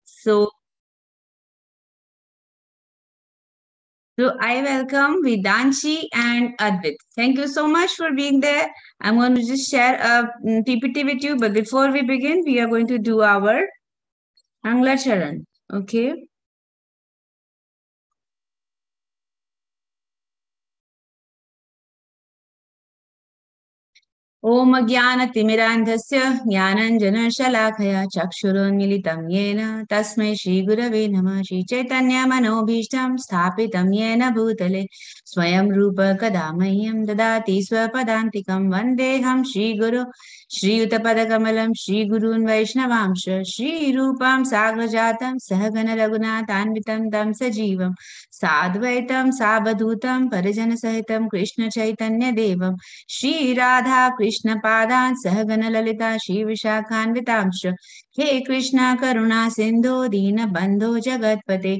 So, so I welcome Vedanshi and Advit. Thank you so much for being there. I'm going to just share a PPT with you, but before we begin, we are going to do our Angla Charan. Okay. ॐ अज्ञानतिमिरान्धस्य ज्ञानञ्जनशलाखया चक्षुरुन्मिलितं येन तस्मै श्रीगुरवे नमः श्रीचैतन्यमनोभीष्टं स्थापितं येन भूतले स्वयं रूप कदा मह्यं ददाति स्वपदान्तिकं वन्देऽहं श्रीगुरो श्रीयुतपदकमलं श्रीगुरून् वैष्णवांश श्रीरूपां साग्रजातं सहगण रघुनाथान्वितं तं सजीवं साद्वैतं सावधूतं परिजनसहितं कृष्णचैतन्यदेवं श्रीराधा कृष्ण पादान् सहगण ललिता श्री विशाखान्वितांश्च हे कृष्ण करुणा सिन्धो दीनबन्धो जगत्पते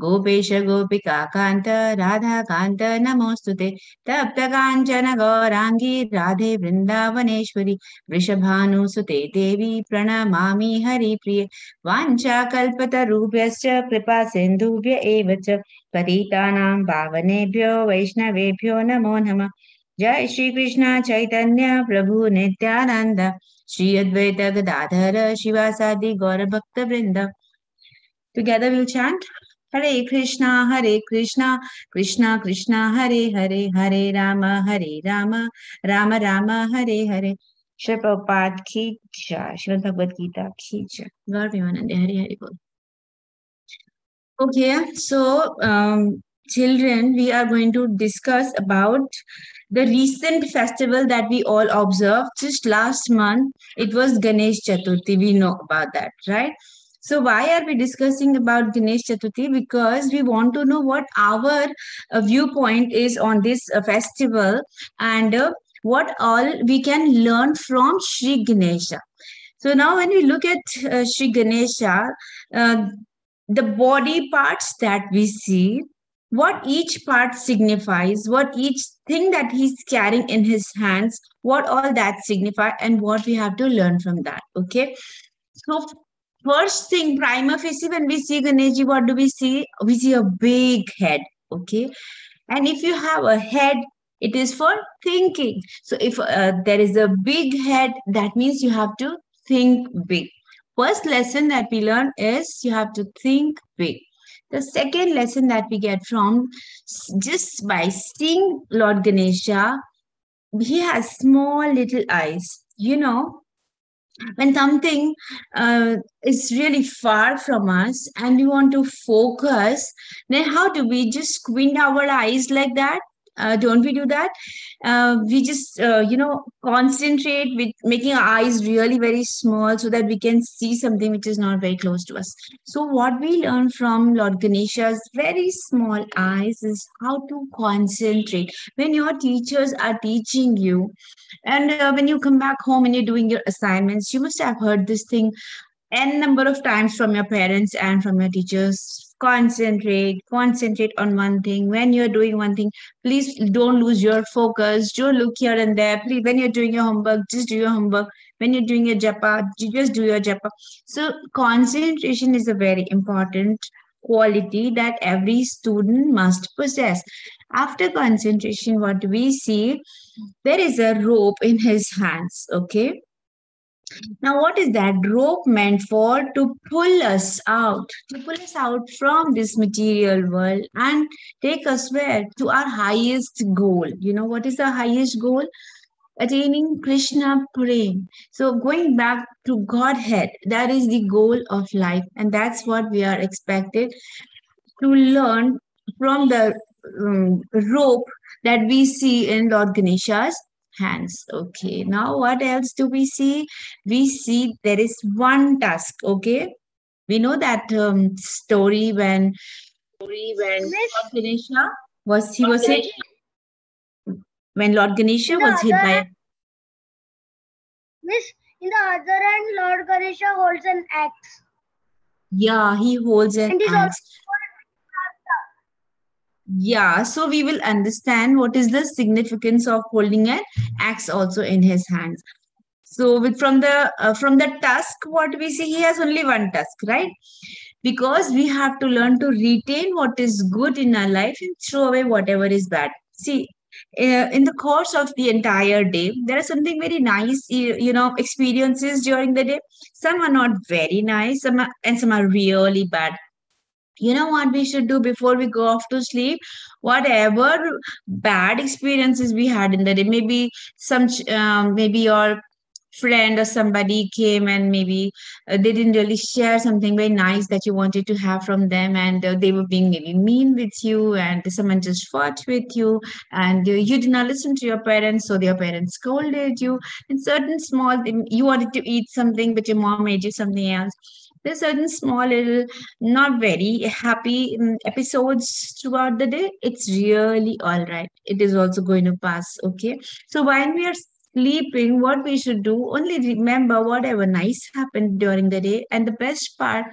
गोपेश गोपिका कान्त राधा कान्त नमोऽस्तुते तप्त काञ्चन गौराङ्गी राधे वृन्दावनेश्वरी वृषभानुसुते देवी प्रणमामि हरिप्रिये वाञ्छाकल्पतरुभ्यश्च कृपा सिन्धुभ्य एव च पतितानां पावनेभ्यो वैष्णवेभ्यो नमो नमः जय श्री कृष्ण चैतन्य प्रभु नित्यानंद श्री अद्वैत गदाधर शिवासादि गौर भक्त वृंद टुगेदर विल चैंट हरे कृष्णा कृष्णा कृष्णा हरे हरे हरे राम राम राम हरे हरे श्री प्रभुपाद की जय श्रीमद् भगवद गीता की जय गौर प्रेमानंद हरे हरे बोल Okay, so children, we are going to discuss about the recent festival that we all observed just last month. It was Ganesh Chaturthi. We know about that, right? So why are we discussing about Ganesh Chaturthi? Because we want to know what our viewpoint is on this festival and what all we can learn from Sri Ganesha. So now when we look at Sri Ganesha, uh, the body parts that we see, what each part signifies, what each thing that he's carrying in his hands, what all that signify, and what we have to learn from that. Okay. So first thing, prima facie, when we see Ganeshji, what do we see? We see a big head. Okay. And if you have a head, it is for thinking. So if there is a big head, that means you have to think big. First lesson that we learn is you have to think big. The second lesson that we get from just by seeing Lord Ganesha, he has small little eyes. You know, when something is really far from us and we want to focus, then how do we just squint our eyes like that? Don't we do that? We just concentrate with making our eyes really very small so that we can see something which is not very close to us. So what we learn from Lord Ganesha's very small eyes is how to concentrate when your teachers are teaching you. And when you come back home and you're doing your assignments, you must have heard this thing n number of times from your parents and from your teachers. Concentrate on one thing. When you're doing one thing, please don't lose your focus. Don't look here and there. Please, when you're doing your homework, just do your homework. When you're doing your japa, just do your japa. So concentration is a very important quality that every student must possess. After concentration, what we see, there is a rope in his hands. Okay. Now, what is that rope meant for? To pull us out, to pull us out from this material world and take us where? To our highest goal. You know, what is the highest goal? Attaining Krishna Prem. So, going back to Godhead, that is the goal of life, and that's what we are expected to learn from the rope that we see in Lord Ganesha's hands. Okay, now what else do we see? We see there is one tusk. Okay, we know that story when Lord Ganesha was hit, when Lord Ganesha In the was hit other by hand, Miss, in the other hand, Lord Ganesha holds an axe. yeah, he holds an And he's also axe. Yeah, so we will understand what is the significance of holding an axe also in his hands. So with from the tusk, what we see, he has only one tusk, right? because we have to learn to retain what is good in our life and throw away whatever is bad. See, in the course of the entire day, there are something very nice, experiences during the day. Some are not very nice, and some are really bad. You know what we should do before we go off to sleep? Whatever bad experiences we had in the day, maybe maybe your friend or somebody came and maybe they didn't really share something very nice that you wanted to have from them, and they were being maybe mean with you, and someone just fought with you, and you did not listen to your parents, so your parents scolded you. And certain small you wanted to eat something but your mom made you something else. There's certain small little not very happy episodes throughout the day. It's really all right. It is also going to pass. Okay. So while we are sleeping, what we should do, only remember whatever nice happened during the day. And the best part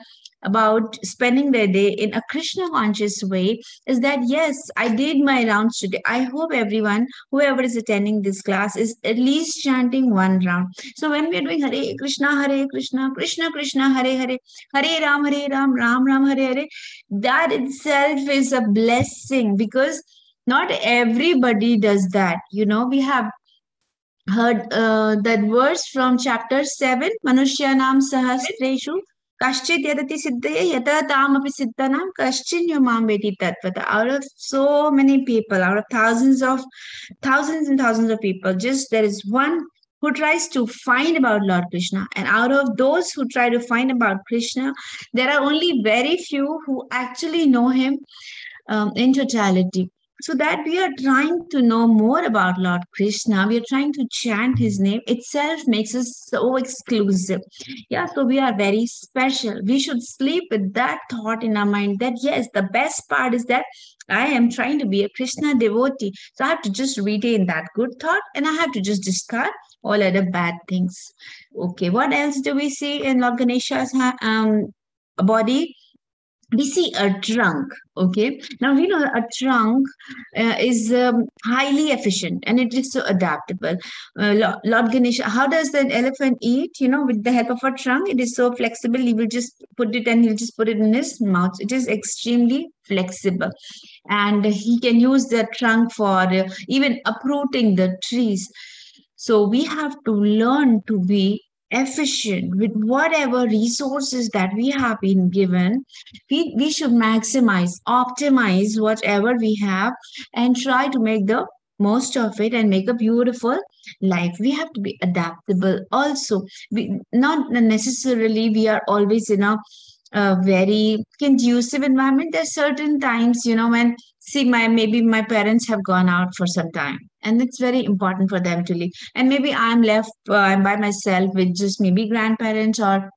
about spending the day in a Krishna conscious way is that yes, I did my rounds today. I hope everyone, whoever is attending this class, is at least chanting one round. So when we are doing Hare Krishna, Krishna Krishna, Hare Hare, Hare Ram, Ram Ram, Hare Hare, that itself is a blessing, because not everybody does that. We have heard that verse from chapter 7, Manushyanam Sahasreshu Kaschit Yadati Siddhaya Yata Tamapi Siddhanam Kaschin Yamam Veti Tatvata. Out of so many people, out of thousands and thousands of people, just there is one who tries to find about Lord Krishna. And out of those who try to find about Krishna, there are only very few who actually know him in totality. So that we are trying to know more about Lord Krishna, we are trying to chant his name itself makes us so exclusive. Yeah, so we are very special. We should sleep with that thought in our mind that yes, the best part is that I am trying to be a Krishna devotee. So I have to just retain that good thought and I have to just discard all other bad things. Okay, what else do we see in Lord Ganesha's body? We see a trunk. Okay, now we know a trunk is highly efficient and it is so adaptable. Lord Ganesha, how does the elephant eat? With the help of a trunk, it is so flexible. He will just put it and he'll just put it in his mouth. It is extremely flexible, and he can use the trunk for even uprooting the trees. So we have to learn to be efficient with whatever resources that we have been given. We should maximize, optimize whatever we have and try to make the most of it and make a beautiful life. We have to be adaptable also. Not necessarily we are always in a very conducive environment. There's certain times, when see maybe my parents have gone out for some time and it's very important for them to leave, and maybe I'm left I'm by myself with just maybe grandparents or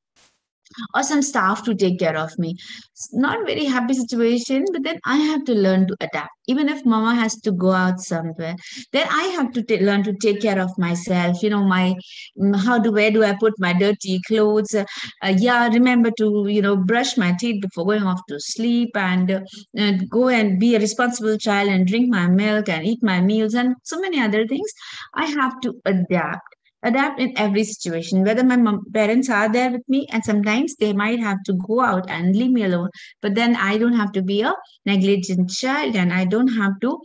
some staff to take care of me. It's not very happy situation, but then I have to learn to adapt. Even if mama has to go out somewhere, then I have to learn to take care of myself. My where do I put my dirty clothes? Yeah, remember to brush my teeth before going off to sleep, and go and be a responsible child and drink my milk and eat my meals and so many other things. I have to adapt in every situation, whether my parents are there with me, and sometimes they might have to go out and leave me alone, but then I don't have to be a negligent child, and I don't have to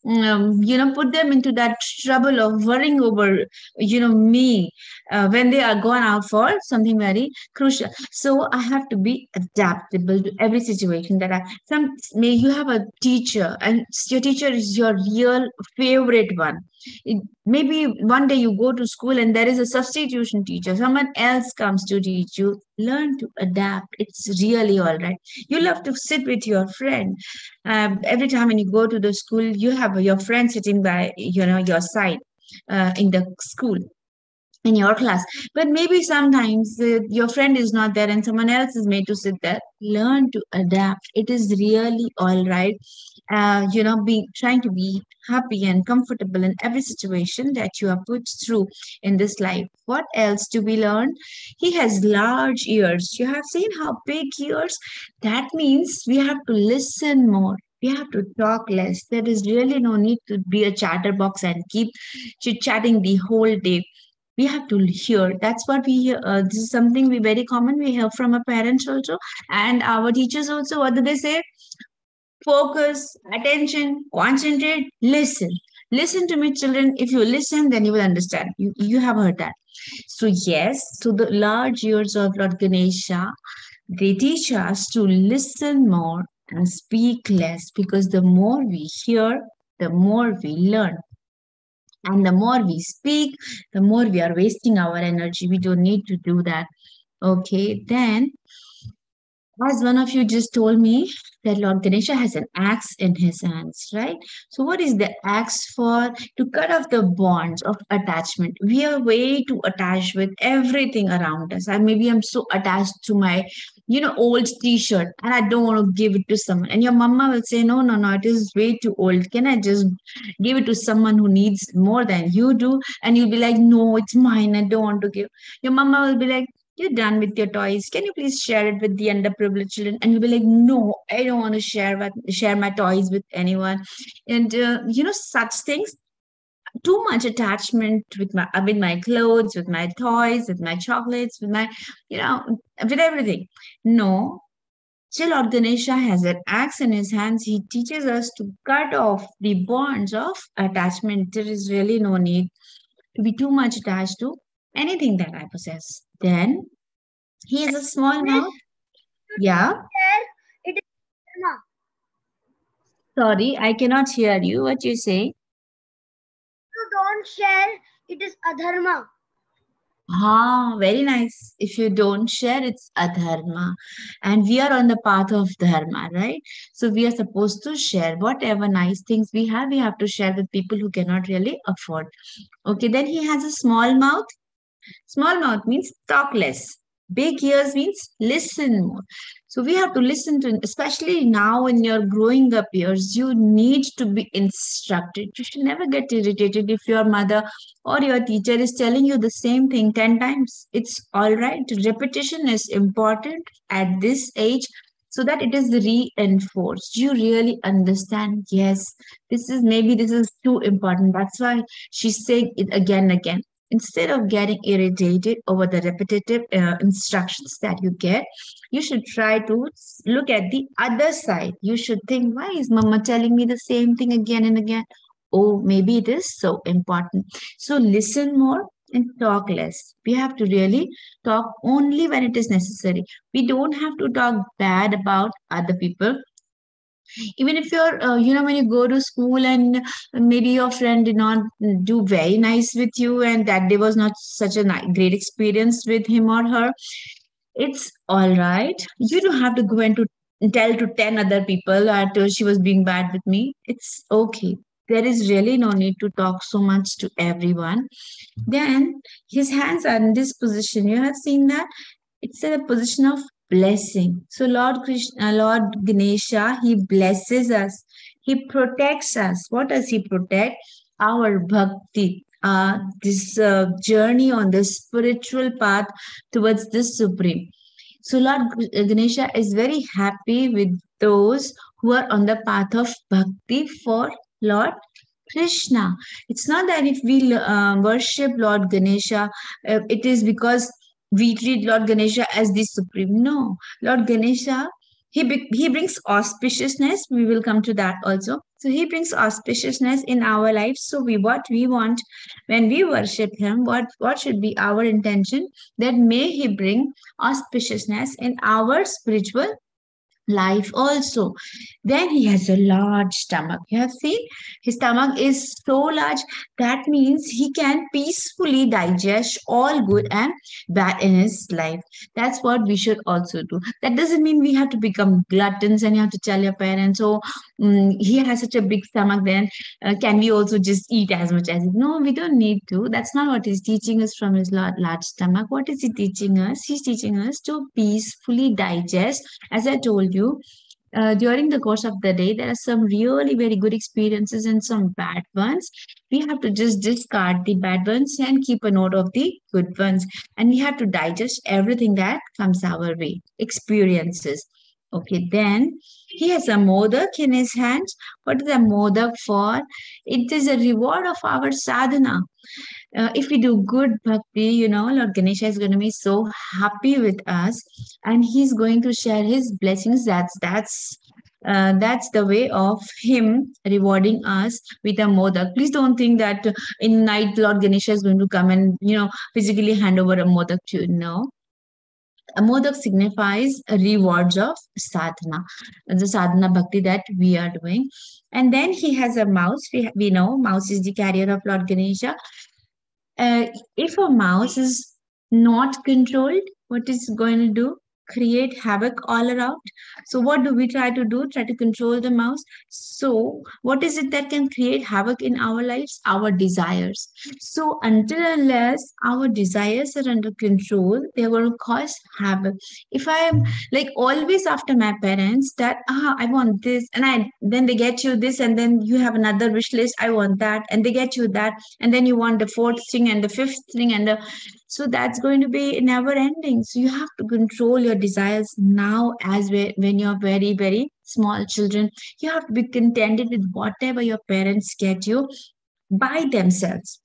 put them into that trouble of worrying over me when they are gone out for something very crucial. So I have to be adaptable to every situation that may you have a teacher and your teacher is your real favorite one. Maybe one day you go to school and there is a substitution teacher, someone else comes to teach you. Learn to adapt. It's really all right. You love to sit with your friend. Every time when you go to the school, you have your friend sitting by your side in the school, in your class. But maybe sometimes your friend is not there and someone else is made to sit there. Learn to adapt. It is really all right. Trying to be happy and comfortable in every situation that you are put through in this life. What else do we learn? He has large ears. You have seen how big ears? That means we have to listen more. We have to talk less. There is really no need to be a chatterbox and keep chit chatting the whole day. We have to hear. That's what we hear. This is something we very common. We hear from our parents also and our teachers also. What do they say? Focus, attention, concentrate, listen. Listen to me, children. If you listen, then you will understand. You have heard that. So, yes, so the large years of Lord Ganesha, they teach us to listen more and speak less, because the more we hear, the more we learn. And the more we speak, the more we are wasting our energy. We don't need to do that. Okay, then as one of you just told me that Lord Ganesha has an axe in his hands, right? So, what is the axe for? To cut off the bonds of attachment. We are way too attached with everything around us. And maybe I'm so attached to my, old T-shirt, and I don't want to give it to someone. And your mama will say, no, no, no, it is way too old. Can I just give it to someone who needs more than you do? And you'll be like, no, it's mine. I don't want to give. Your mama will be like, you're done with your toys. Can you please share it with the underprivileged children? And you'll be like, no, I don't want to share my toys with anyone. And such things. Too much attachment with my clothes, with my toys, with my chocolates, with my with everything. No. Still, Lord Ganesha has an axe in his hands. He teaches us to cut off the bonds of attachment. There is really no need to be too much attached to anything that I possess. Then he has a small Miss, mouth. Yeah. share, it is dharma. Sorry, I cannot hear you. What you say? You don't share, it is adharma. Very nice. If you don't share, it's adharma. And we are on the path of dharma, right? So we are supposed to share whatever nice things we have to share with people who cannot really afford. Okay, then he has a small mouth. Small mouth means talk less. Big ears means listen more. So we have to listen to, especially now in your growing up years, you need to be instructed. You should never get irritated if your mother or your teacher is telling you the same thing 10 times. It's all right. Repetition is important at this age so that it is reinforced. You really understand, yes, this is too important. That's why she's saying it again and again. Instead of getting irritated over the repetitive instructions that you get, you should try to look at the other side. You should think, why is mama telling me the same thing again and again? Oh, maybe it is so important. So listen more and talk less. We have to really talk only when it is necessary. We don't have to talk bad about other people. Even if you're when you go to school and maybe your friend did not do very nice with you, and that day was not such a great experience with him or her, it's all right. You don't have to go and to tell to 10 other people that she was being bad with me. It's okay. There is really no need to talk so much to everyone. Then his hands are in this position. You have seen that? It's a position of blessing. So Lord Krishna, Lord Ganesha, he blesses us. He protects us. What does he protect? Our bhakti. This journey on the spiritual path towards the supreme. So Lord Ganesha is very happy with those who are on the path of bhakti for Lord Krishna. It's not that if we worship Lord Ganesha, it is because we treat Lord Ganesha as the supreme. No, Lord Ganesha, he brings auspiciousness. We will come to that also. So he brings auspiciousness in our lives. So what we want when we worship him, what should be our intention? That may he bring auspiciousness in our spiritual life also. Then he has a large stomach. You have seen his stomach is so large. That means he can peacefully digest all good and bad in his life. That's what we should also do. That doesn't mean we have to become gluttons and you have to tell your parents, oh, he has such a big stomach, then can we also just eat as much as it? No, we don't need to. That's not what he's teaching us from his large stomach. What is he teaching us? He's teaching us to peacefully digest. As I told you, during the course of the day, there are some really very good experiences and some bad ones. We have to just discard the bad ones and keep a note of the good ones. And we have to digest everything that comes our way, experiences. Okay, then he has a modak in his hands. What is a modak for? It is a reward of our sadhana. If we do good bhakti, Lord Ganesha is going to be so happy with us, and he's going to share his blessings. That's the way of him rewarding us with a modak. Please don't think that in night Lord Ganesha is going to come and physically hand over a modak to you. No, a modak signifies rewards of sadhana, the sadhana bhakti that we are doing. And then he has a mouse. We know mouse is the carrier of Lord Ganesha. uh, if a mouse is not controlled, what is going to do? Create havoc all around. So, what do we try to do? Try to control the mouse. So, what is it that can create havoc in our lives? Our desires. So, until unless our desires are under control, they are going to cause havoc. If I am like always after my parents, that I want this, and then they get you this, and then you have another wish list. I want that, and they get you that, and then you want the fourth thing and the fifth thing, so that's going to be never ending. So you have to control your desires now, when you're very very small children. You have to be contented with whatever your parents get you by themselves.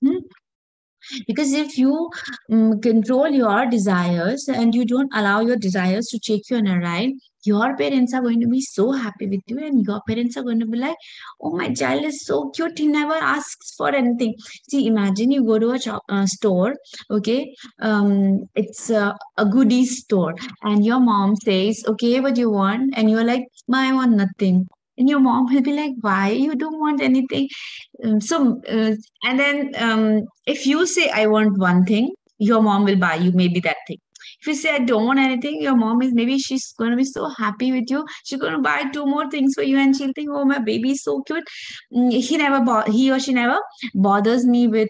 Because if you control your desires and you don't allow your desires to take you on a ride, your parents are going to be so happy with you, and your parents are going to be like, oh, my child is so cute, he never asks for anything. See, imagine you go to a store, okay, it's a goodie store, and your mom says, okay, what do you want? And you're like, I want nothing. And your mom will be like, why you don't want anything? And then if you say, I want one thing, your mom will buy you maybe that thing. If you say, I don't want anything, your mom is maybe she's going to be so happy with you. She's going to buy two more things for you, and she'll think, oh, my baby is so cute. He or she never bothers me with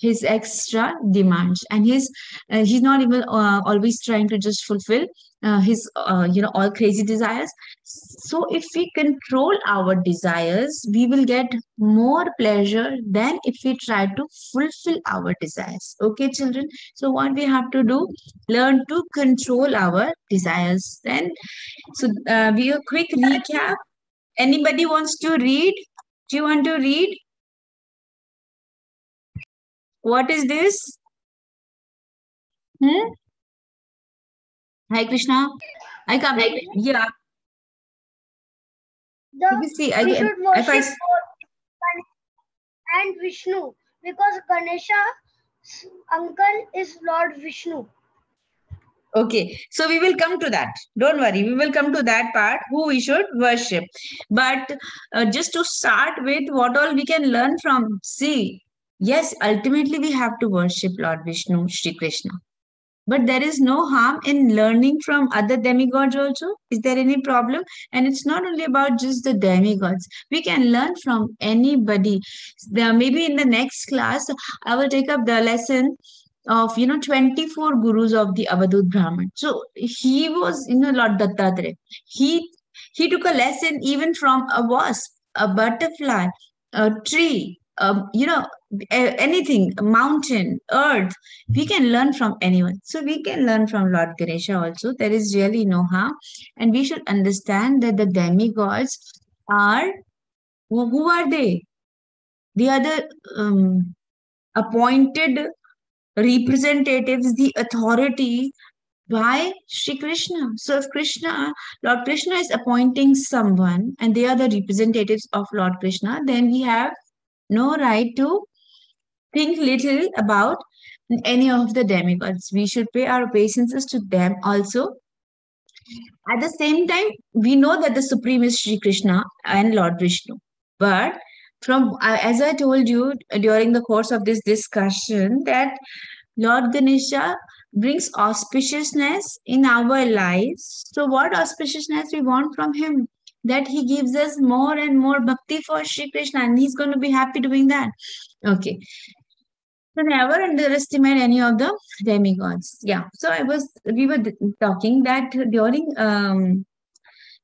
his extra demands, and he's not even always trying to just fulfill his all crazy desires. So if we control our desires, we will get more pleasure than if we try to fulfill our desires. Okay, children. So what we have to do? Learn to control our desires. Then, so we a quick recap. Anybody wants to read? Do you want to read? What is this? Hmm? Hi, Krishna. I come. Yeah. The See, we should if worship I both Ganesh and Vishnu because Ganesha's uncle is Lord Vishnu. Okay, so we will come to that. Don't worry, we will come to that part who we should worship. But just to start with, what all we can learn from? See, yes, ultimately we have to worship Lord Vishnu, Shri Krishna. But there is no harm in learning from other demigods also. Is there any problem? And it's not only about just the demigods. We can learn from anybody. Maybe in the next class, I will take up the lesson of 24 gurus of the Avadut Brahman. So he was Lord Dattatreya. He took a lesson even from a wasp, a butterfly, a tree, anything, a mountain, earth. We can learn from anyone. So we can learn from Lord Ganesha also. There is really no harm, and we should understand that the demigods are, who are they? They are the appointed representatives, the authority by Sri Krishna. So if Lord Krishna is appointing someone and they are the representatives of Lord Krishna, then we have no right to think little about any of the demigods. We should pay our obeisances to them also. At the same time, we know that the Supreme is Sri Krishna and Lord Vishnu. But as I told you during the course of this discussion, that Lord Ganesha brings auspiciousness in our lives. So, what auspiciousness we want from him? That he gives us more and more bhakti for Sri Krishna, and he's going to be happy doing that. Okay. So never underestimate any of the demigods. Yeah. So we were talking that during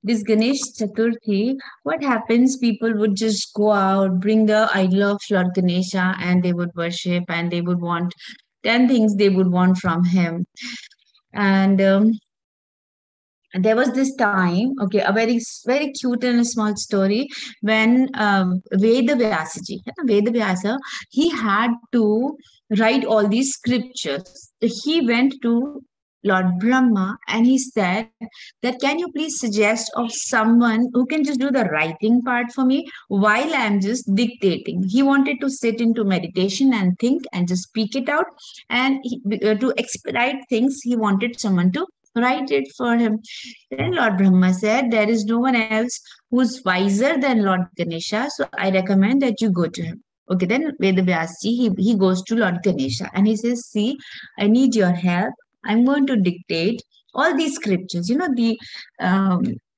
this Ganesh Chaturthi, what happens? People would just go out, bring the idol of Lord Ganesha, and they would worship, and they would want 10 things they would want from him. And there was this time, okay, a very cute and a small story when Veda Vyasaji, Veda Vyasa, he had to write all these scriptures. He went to Lord Brahma and he said that, can you please suggest of someone who can just do the writing part for me while I'm just dictating. He wanted to sit into meditation and think and just speak it out. And to expedite things, he wanted someone to write it for him. Then Lord Brahma said, there is no one else who's wiser than Lord Ganesha, so I recommend that you go to him. Okay, then Vedavyasji, he goes to Lord Ganesha and he says, see, I need your help. I'm going to dictate all these scriptures.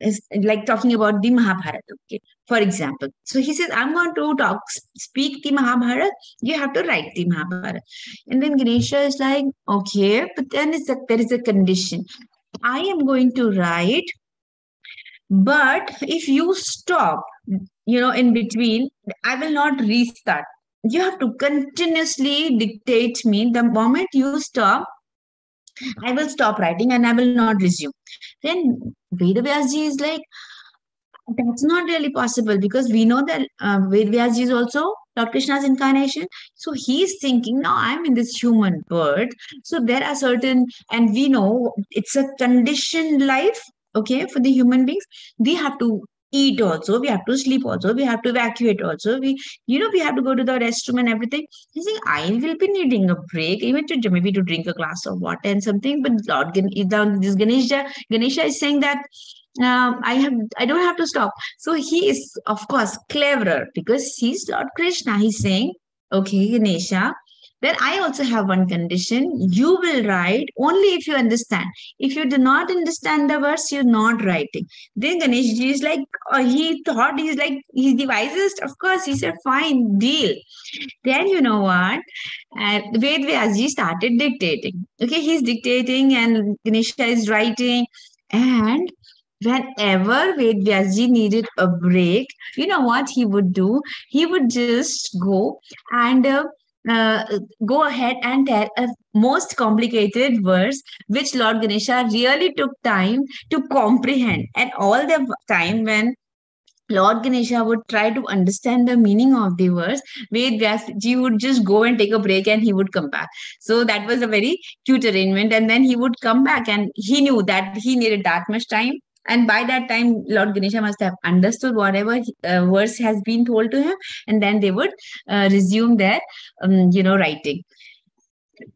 Is like talking about the Mahabharata. Okay, for example. So he says, I'm going to speak the Mahabharata. You have to write the Mahabharata. And then Ganesha is like, okay, but then there is a condition. I am going to write, but if you stop, in between, I will not restart. You have to continuously dictate me. The moment you stop, I will stop writing and I will not resume. Then Vedavyasji is like, that's not really possible because we know that Vedvyasji is also Lord Krishna's incarnation. So he's thinking, now I'm in this human birth. So there are certain, and we know it's a conditioned life, okay, for the human beings. We have to eat also, we have to sleep also, we have to evacuate also. We have to go to the restroom and everything. He's saying, I will be needing a break, even to maybe to drink a glass of water and something. But this Ganesha is saying that I don't have to stop. So he is, of course, cleverer because he's Lord Krishna. He's saying, okay, Ganesha, then I also have one condition. You will write only if you understand. If you do not understand the verse, you're not writing. Then Ganeshji is like, he thought he's the wisest. Of course, he said, fine, deal. Then you know what? Ved Vyasji started dictating. Okay, he's dictating and Ganesha is writing. And whenever Ved Vyasji needed a break, you know what he would do? He would just go and go ahead and tell a most complicated verse which Lord Ganesha really took time to comprehend. And all the time when Lord Ganesha would try to understand the meaning of the verse, Ved Vyasji would just go and take a break and he would come back. So that was a very cute arrangement. And then he would come back and he knew that he needed that much time. And by that time, Lord Ganesha must have understood whatever verse has been told to him. And then they would resume their, writing.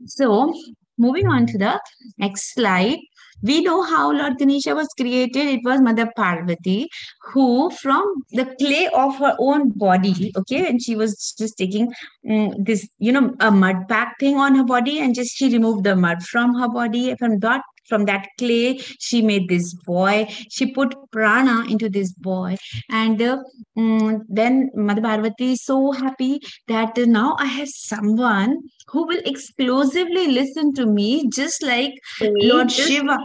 So moving on to the next slide. We know how Lord Ganesha was created. It was Mother Parvati who, from the clay of her own body, okay, and she was just taking this, a mud pack thing on her body, and just she removed the mud from her body. From that clay, she made this boy. She put prana into this boy, and then Mother Parvati is so happy that now I have someone who will exclusively listen to me, just like Lord Shiva.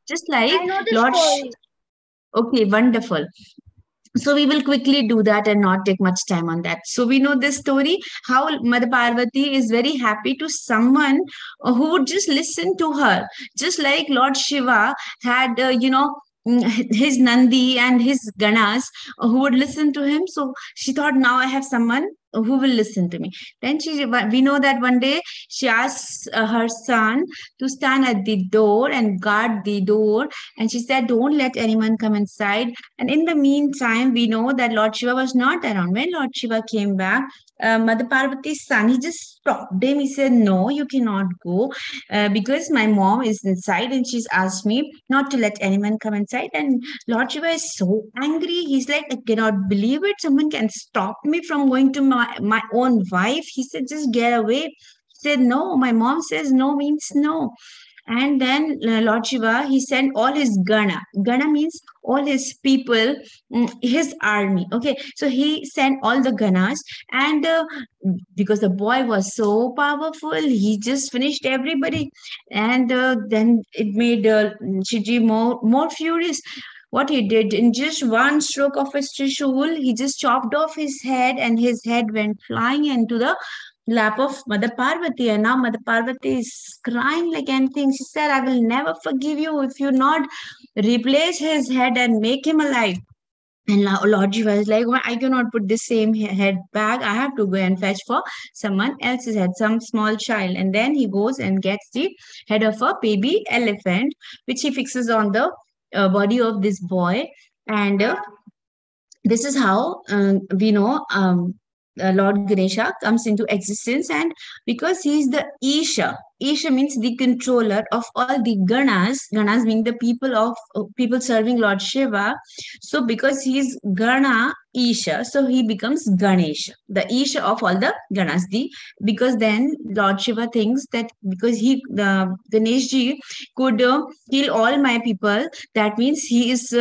Just like I know the Lord story. Okay, wonderful. So we will quickly do that and not take much time on that. So we know this story, how Mother Parvati is very happy to someone who would just listen to her. Just like Lord Shiva had, his Nandi and his Ganas who would listen to him. So she thought, now I have someone who will listen to me. Then we know that one day she asks her son to stand at the door and guard the door. And she said, don't let anyone come inside. And in the meantime, we know that Lord Shiva was not around. When Lord Shiva came back, Mother Parvati's son, he just stopped him. He said, no, you cannot go because my mom is inside and she's asked me not to let anyone come inside. And Lord Shiva is so angry. He's like, I cannot believe it. Someone can stop me from going to my own wife. He said, just get away. He said, no, my mom says no means no. And then Lord Shiva, he sent all his Gana. Gana means all his people, his army. Okay, so he sent all the Ganas, and because the boy was so powerful, he just finished everybody. And then it made Shiji more furious. What he did, in just one stroke of his trishul, he just chopped off his head, and his head went flying into the lap of Mother Parvati, and now Mother Parvati is crying like anything. She said, I will never forgive you if you not replace his head and make him alive. And Lord Shiva is like, well, I cannot put the same head back. I have to go and fetch for someone else's head, some small child. And then he goes and gets the head of a baby elephant, which he fixes on the body of this boy. And this is how we know Lord Ganesha comes into existence. And because he is the Isha means the controller of all the Ganas being the people of people serving Lord Shiva. So because he is Gana Isha, so he becomes Ganesha, the Isha of all the Ganas. Because then Lord Shiva thinks that because Ganesh ji could heal all my people, that means he is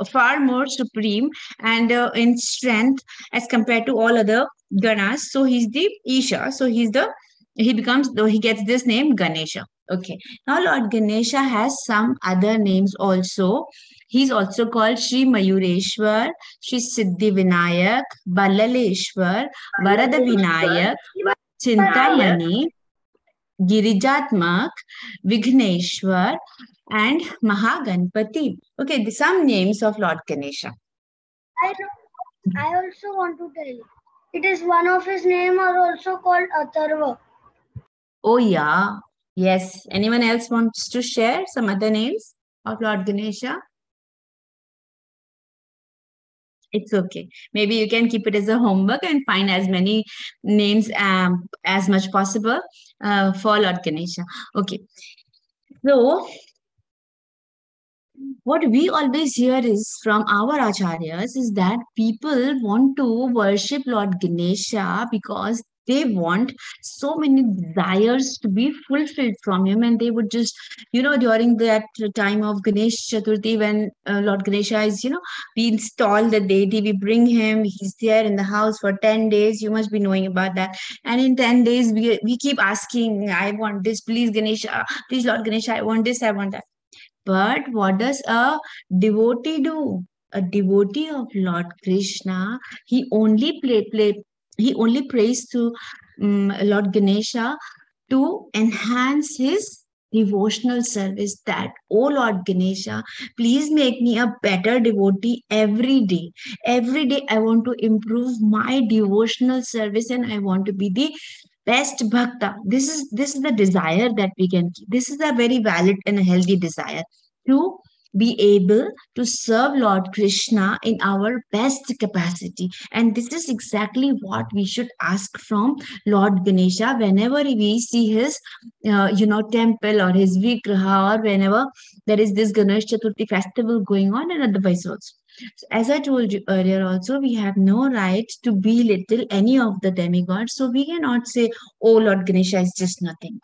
far more supreme and in strength as compared to all other Ganas. So he's the Isha. So he gets this name Ganesha. Okay. Now Lord Ganesha has some other names also. He's also called Sri Mayureshwar, Sri Siddhi Vinayak, Balaleshwar, Varada Vinayak, Chintamani, Girijatmak, Vighneshwar, and Mahaganpati. Okay, some names of Lord Ganesha. I also want to tell you. It is one of his name are also called Atharva. Oh yeah. Yes. Anyone else wants to share some other names of Lord Ganesha? It's okay. Maybe you can keep it as a homework and find as many names as much possible for Lord Ganesha. Okay. So what we always hear is from our acharyas is that people want to worship Lord Ganesha because they want so many desires to be fulfilled from him, and they would just, during that time of Ganesh Chaturthi, when Lord Ganesha is, we install the deity, we bring him, he's there in the house for 10 days. You must be knowing about that. And in 10 days, we keep asking, I want this, please Ganesha, please Lord Ganesha, I want this, I want that. But what does a devotee do? A devotee of Lord Krishna, he only he only prays to Lord Ganesha to enhance his devotional service. That, oh Lord Ganesha, please make me a better devotee every day. Every day I want to improve my devotional service and I want to be the best bhakta. This is the desire that we can keep. This is a very valid and a healthy desire to be able to serve Lord Krishna in our best capacity. And this is exactly what we should ask from Lord Ganesha whenever we see his, temple or his vigraha, or whenever there is this Ganesh Chaturthi festival going on, and otherwise also. So as I told you earlier also, we have no right to belittle any of the demigods. So we cannot say, oh, Lord Ganesha is just nothing.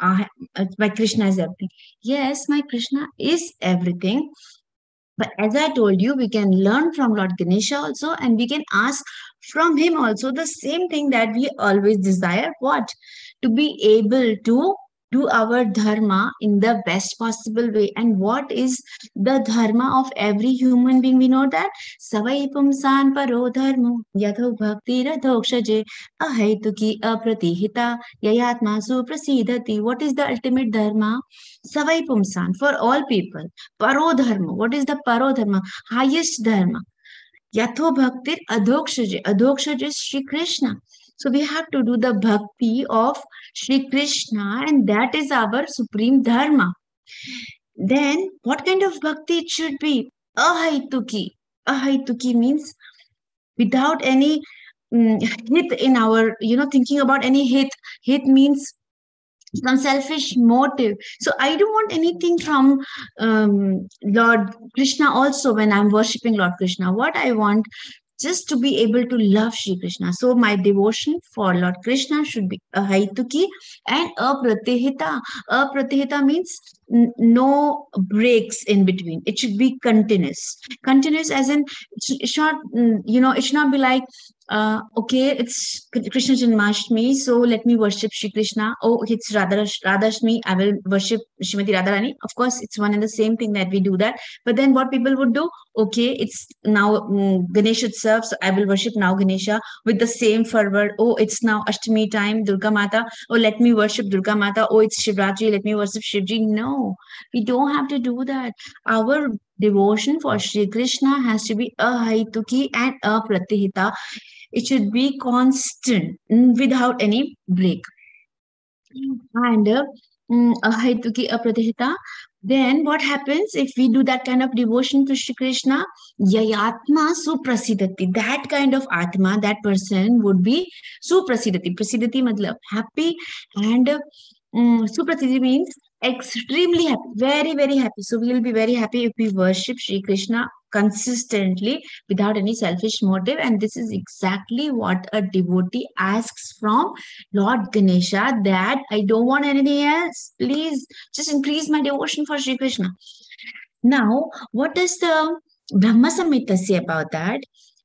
My Krishna is everything. Yes, my Krishna is everything. But as I told you, we can learn from Lord Ganesha also, and we can ask from him also the same thing that we always desire. What? To be able to do our dharma in the best possible way. And what is the dharma of every human being? We know that savai pumsan paro dharmo yatho bhakti radhokshaje ahaituki apratihita yayatma suprasidhati. What is the ultimate dharma? Savai pumsan, for all people. Paro dharma. What is the paro dharma? Highest dharma. Yatho bhaktir adhokshaje. Adhokshaje is Sri Krishna. So we have to do the bhakti of Sri Krishna, and that is our supreme dharma. Then what kind of bhakti it should be? Ahaituki. Ahaituki means without any hit in our, thinking about any hit. Hit means some selfish motive. So I don't want anything from Lord Krishna also when I'm worshipping Lord Krishna. What I want, just to be able to love Shri Krishna. So my devotion for Lord Krishna should be ahaituki and apratihita. Apratihita means no breaks in between. It should be continuous. Continuous as in, it should not be like, okay, it's Krishna Janmashtami, so let me worship Shri Krishna. Oh, okay, it's Radhashtami, I will worship Srimati Radharani. Of course, it's one and the same thing that we do that. But then what people would do, okay, it's now Ganesh Utsav, so I will worship now Ganesha with the same fervor. Oh, it's now Ashtami time, Durga Mata. Oh, let me worship Durga Mata. Oh, it's Shivratri, let me worship Shivji. No, we don't have to do that. Our devotion for Shri Krishna has to be ahaituki and apratihita. It should be constant without any break. And ahaituki apratihita. Then what happens if we do that kind of devotion to Shri Krishna? Yayatma suprasidati. That kind of atma, that person would be suprasidati. Prasidati matlab happy, and suprasidati means extremely happy, very, very happy. So we will be very happy if we worship Shri Krishna consistently without any selfish motive. And this is exactly what a devotee asks from Lord Ganesha, that I don't want anything else. Please just increase my devotion for Shri Krishna. Now, what does the Brahma Samhita say about that?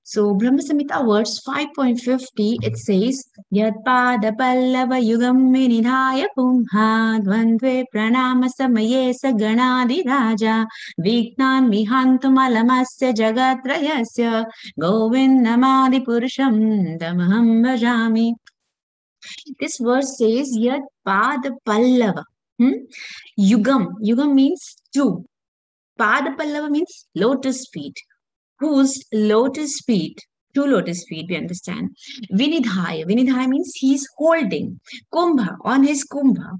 So, Brahma Samhita verse 5.50, it says, Yat pada pallava yugam vinidhaya pumha dvandve pranama samaye sa ganadi raja vignan mihantum alamasya jagatrayasya govindamadi purusham tamaham bhajami. This verse says, Yat pada pallava. Yugam. Yugam means two. Pada Pallava means lotus feet. Whose lotus feet? Two lotus feet, we understand. Vinidhaya. Vinidhaya means he's holding. Kumbha, on his kumbha.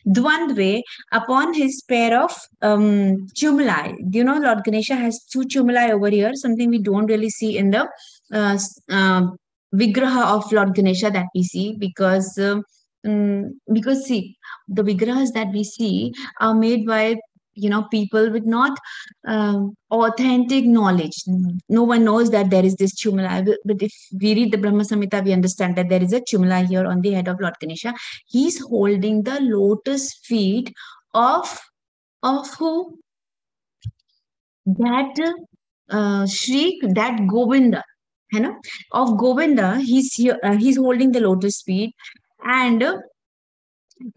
Dvandve, upon his pair of chumulai. Do you know Lord Ganesha has two chumulai over here? Something we don't really see in the vigraha of Lord Ganesha that we see, because see, the vigrahas that we see are made by people with not authentic knowledge. No one knows that there is this chumala. But if we read the Brahma Samhita, we understand that there is a chumala here on the head of Lord Ganesha. He's holding the lotus feet of who? That Shri, that Govinda. Of Govinda, he's here. He's holding the lotus feet, and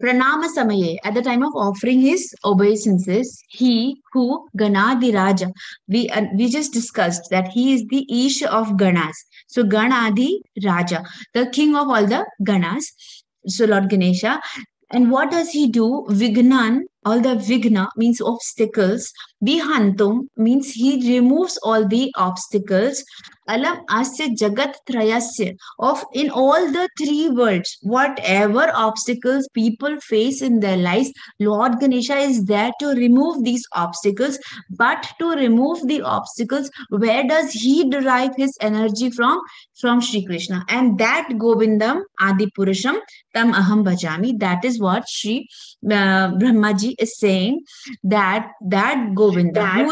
Pranama Samaye, at the time of offering his obeisances, he who Ganadi Raja, we just discussed that he is the Ish of Ganas. So Ganadi Raja, the king of all the Ganas. So Lord Ganesha. And what does he do? Vignan, all the vigna means obstacles. Vihantum means he removes all the obstacles. Alam asya jagat trayasya, of in all the three worlds, whatever obstacles people face in their lives, Lord Ganesha is there to remove these obstacles. But to remove the obstacles, where does he derive his energy from? From Shri Krishna. And that Govindam Adi Purusham Tam Aham Bhajami, that is what Shri Brahmaji is saying, that Govinda,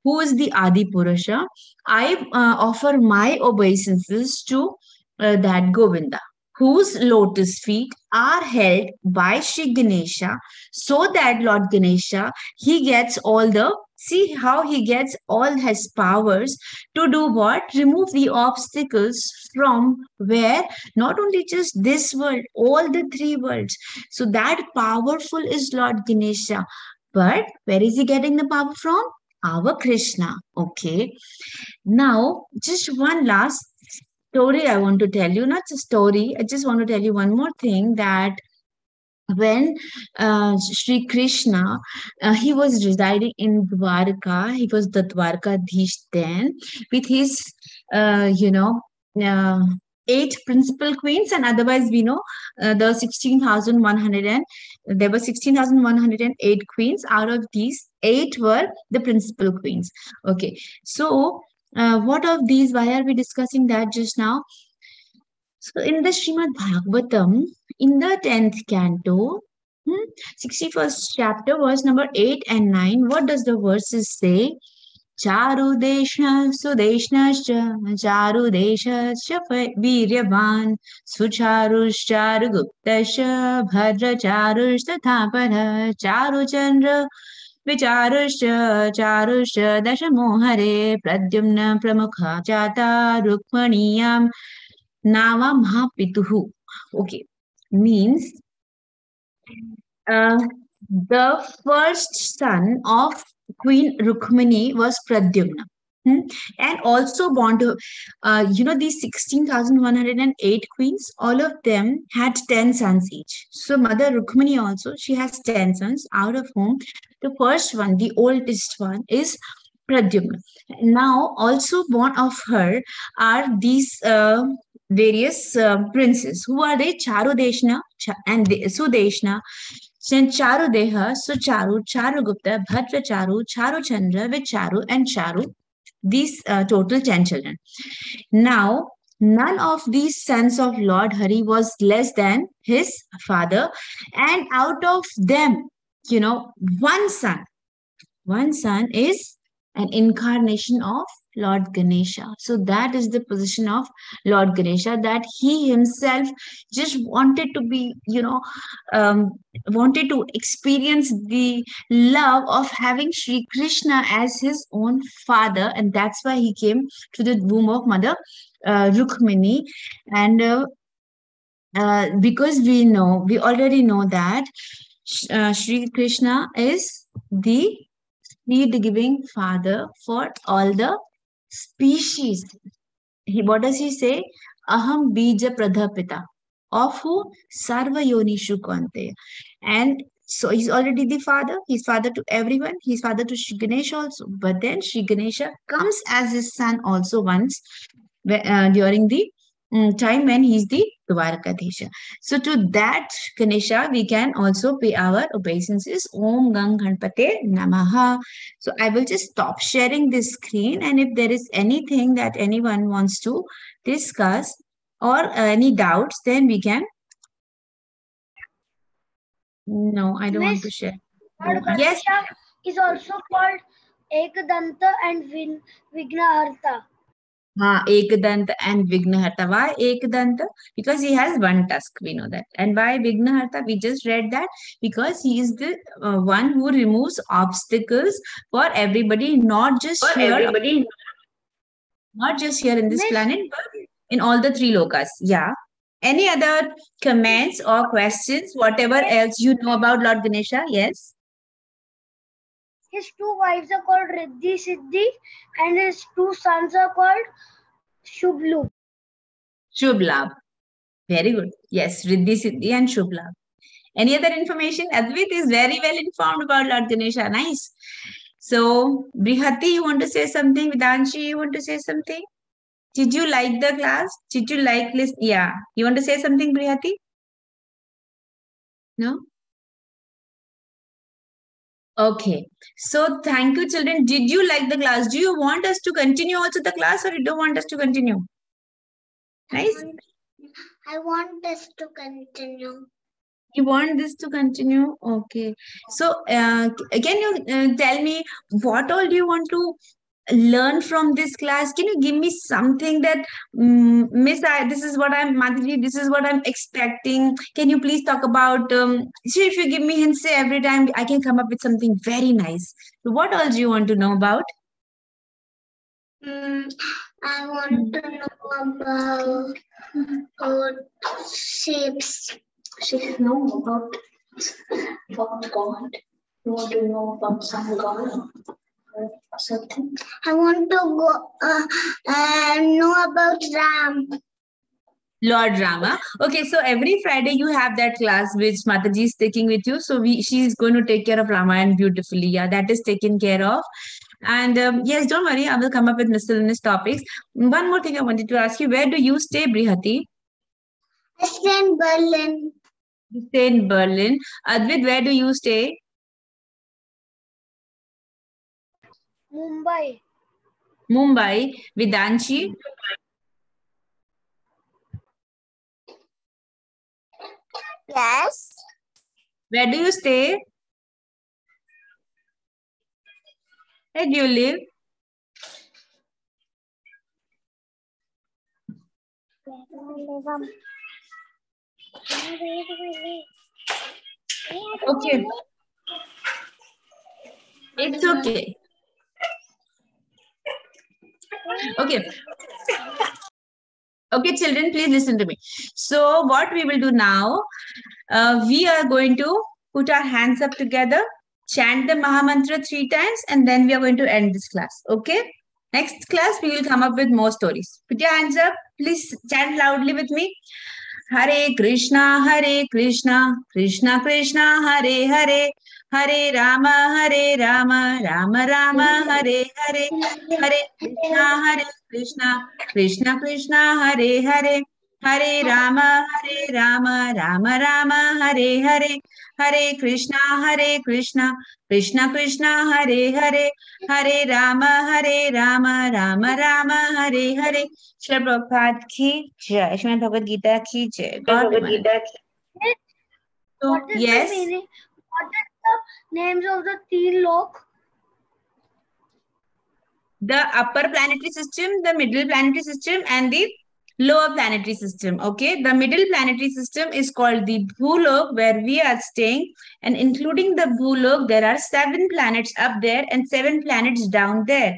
who is the Adi Purusha, I offer my obeisances to that Govinda, whose lotus feet are held by Shri Ganesha, so that Lord Ganesha, he gets all the, see how he gets all his powers to do what? Remove the obstacles from where? Not only just this world, all the three worlds. So that powerful is Lord Ganesha. But where is he getting the power from? Our Krishna. Okay. Now, just one last story I want to tell you. Not a story. I just want to tell you one more thing, that when Sri Krishna, he was residing in Dwarka, he was the Dwarkadhish then, with his, 8 principal queens, and otherwise we know the 16,100, and there were 16,108 queens. Out of these, 8 were the principal queens. Okay, so what of these? Why are we discussing that just now? So in the Srimad Bhagavatam, in the 10th canto, 61st chapter, verse number 8 and 9, what does the verses say? Charu Deshna Sudeshnascha Charu Deshascha Viryavan Sucharushcharu Guptascha Bhadra Charush Tathapara Charu Chandra विचारुश्च चारुश्च दशमोहरे Pradyumna प्रमुखा जाता रुक्मणीयां नावा महापितुः. Okay, means the first son of Queen Rukmini was Pradyumna. And also born to, these 16,108 queens, all of them had 10 sons each. So Mother Rukmini also, she has 10 sons, out of whom the first one, the oldest one, is Pradyumna. Now, also born of her are these various princes. Who are they? Charudeshna and Sudeshna, Charudeha, Sucharu, Charugupta, Bhadracharu, Charuchandra, Vicharu, and Charu. These total 10 children. Now, none of these sons of Lord Hari was less than his father, and out of them, one son is an incarnation of Lord Ganesha. So that is the position of Lord Ganesha, that he himself just wanted to be, wanted to experience the love of having Sri Krishna as his own father, and that's why he came to the womb of Mother Rukmini. And because we already know that Sri Krishna is the seed-giving father for all the species. What does he say? Aham bija pradhapita. Of who? Sarva yonishu kante. And so he's already the father. He's father to everyone. He's father to Sri Ganesha also. But then Sri Ganesha comes as his son also once during the time when he's the Dwarkadesha. So to that Ganesha, we can also pay our obeisances. Om Gang Ganpate Namaha. So I will just stop sharing this screen, and if there is anything that anyone wants to discuss or any doubts, then we can. No, I don't want to share. Lord Yes. Ganesha is also called Ekadanta and Vignaharta. Ekadanta and Vignaharta. Why Ekadanta? Because he has one tusk, we know that. And why Vignaharta? We just read that because he is the one who removes obstacles for everybody, not just here in this planet, but in all the three lokas. Yeah. Any other comments or questions? Whatever else you know about Lord Ganesha? Yes. His two wives are called Riddhi Siddhi, and his two sons are called Shubhlabh. Shubhlabh. Very good. Yes, Riddhi Siddhi and Shubhlabh. Any other information? Advait is very well informed about Lord Ganesha. Nice. So, Brihati, you want to say something? Vidanshi, you want to say something? Did you like the class? Did you like list? Yeah. You want to say something, Brihati? No? Okay. So, thank you, children. Did you like the class? Do you want us to continue also the class, or you don't want us to continue? Nice. I want us to continue. You want this to continue? Okay. So, can you tell me what all do you want to learn from this class? Can you give me something that, Miss, this is what I'm, Madhuri, this is what I'm expecting. Can you please talk about, see if you give me hints every time, I can come up with something very nice. So what all do you want to know about? I want to know about shapes. Shapes, no, about God. You want to know about some God or something? I want to know about Ram. Lord Rama. Okay, so every Friday you have that class which Mataji is taking with you. So she is going to take care of Ramayan beautifully. Yeah, that is taken care of. And yes, don't worry, I will come up with miscellaneous topics. One more thing I wanted to ask you, where do you stay, Brihati? I stay in Berlin. You stay in Berlin. Advait, where do you stay? Mumbai. Mumbai. Vidanshi? Yes. Where do you stay? Where do you live? Okay. It's okay. Okay. Okay, children, please listen to me. So, what we will do now, we are going to put our hands up together, chant the Mahamantra 3 times, and then we are going to end this class. Okay? Next class, we will come up with more stories. Put your hands up. Please chant loudly with me. Hare Krishna, Krishna Krishna, Hare Hare, Hare Rama, Rama Rama, Hare Hare, Hare Krishna, Krishna Krishna, Hare Hare, Hare Rama, Rama Rama, Hare Hare, Hare Krishna, Krishna Krishna, Hare Hare, Hare Rama, Rama Rama, Hare Hare. Srila Prabhupada ki jai. Srimad Bhagavad Gita ki jai. God Premanand. So, What is yes. the meaning? What is the names of the three lok? The upper planetary system, the middle planetary system, and the lower planetary system. Okay, the middle planetary system is called the Bhulok, where we are staying, and including the Bhulok, there are 7 planets up there and 7 planets down there.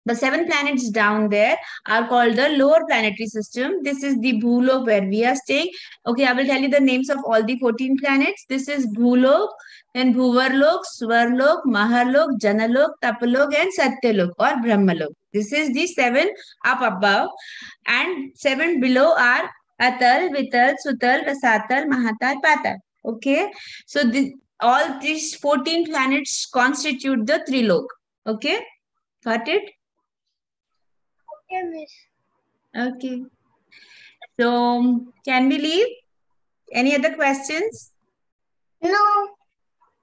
The 7 planets down there are called the lower planetary system. This is the Bhulok where we are staying. Okay, I will tell you the names of all the 14 planets. This is Bhulok, then Bhuvarlok, Swarlok, Mahalok, Janalok, Tapalok, and Satyalok or Brahmalok. This is the 7 up above, and 7 below are Atal, Vital, Sutal, Rasatal, Mahatal, Patal. Okay, so all these 14 planets constitute the Trilok. Okay, got it? Okay, miss. Okay. So, can we leave? Any other questions? No.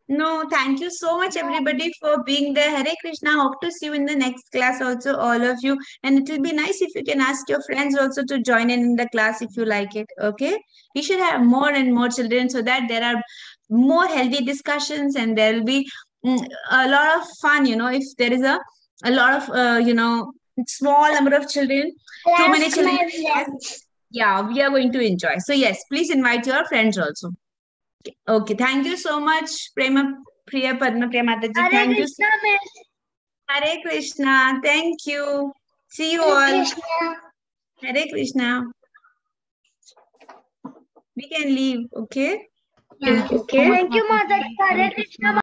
No, thank you so much, everybody, for being there. Hare Krishna. Hope to see you in the next class, also, all of you. And it will be nice if you can ask your friends also to join in the class if you like it. Okay. We should have more and more children so that there are more healthy discussions and there will be a lot of fun, if there is a lot of, small number of children, too many Ask children. my friends. Yeah, we are going to enjoy. So, yes, please invite your friends also. Okay, thank you so much, Prema Priya Padma Priya Mataji. Hare Thank you. Krishna, miss. Hare Krishna. Thank you. See you Hare all. Krishna. Hare Krishna. We can leave, okay? Yeah. Okay. Thank you, Mataji. Hare Krishna.